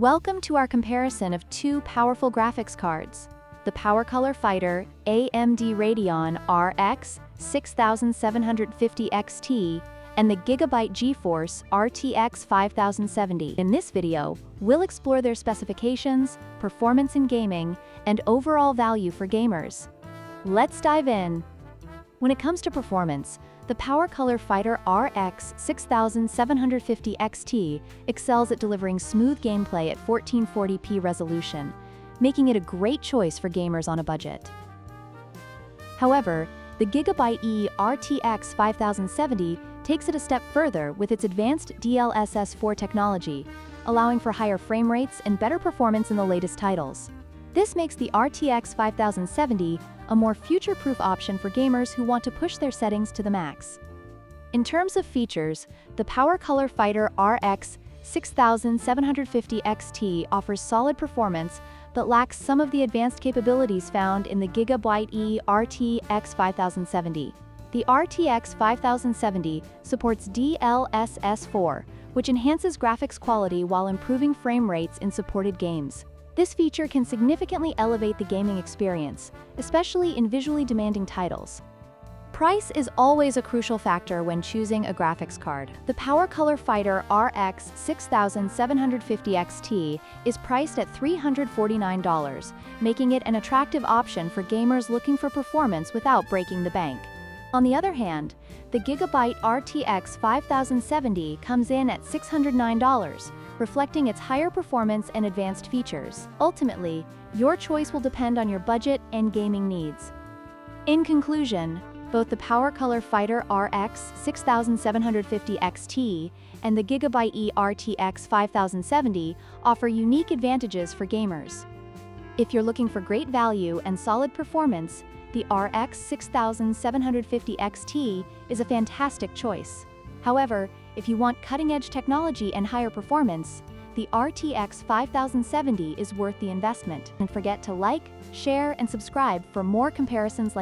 Welcome to our comparison of two powerful graphics cards, the PowerColor Fighter AMD Radeon RX 6750 XT and the GIGABYTE GeForce RTX 5070. In this video, we'll explore their specifications, performance in gaming, and overall value for gamers. Let's dive in. When it comes to performance, the PowerColor Fighter RX 6750 XT excels at delivering smooth gameplay at 1440p resolution, making it a great choice for gamers on a budget. However, the GIGABYTE RTX 5070 takes it a step further with its advanced DLSS4 technology, allowing for higher frame rates and better performance in the latest titles. This makes the RTX 5070 a more future-proof option for gamers who want to push their settings to the max. In terms of features, the PowerColor Fighter RX 6750 XT offers solid performance but lacks some of the advanced capabilities found in the GIGABYTE RTX 5070. The RTX 5070 supports DLSS4, which enhances graphics quality while improving frame rates in supported games. This feature can significantly elevate the gaming experience, especially in visually demanding titles. Price is always a crucial factor when choosing a graphics card. The PowerColor Fighter RX 6750 XT is priced at $349, making it an attractive option for gamers looking for performance without breaking the bank. On the other hand, the GIGABYTE RTX 5070 comes in at $609, reflecting its higher performance and advanced features. Ultimately, your choice will depend on your budget and gaming needs. In conclusion, both the PowerColor Fighter RX 6750 XT and the GIGABYTE RTX 5070 offer unique advantages for gamers. If you're looking for great value and solid performance, the RX 6750 XT is a fantastic choice. However, if you want cutting-edge technology and higher performance, the RTX 5070 is worth the investment. Don't forget to like, share, and subscribe for more comparisons like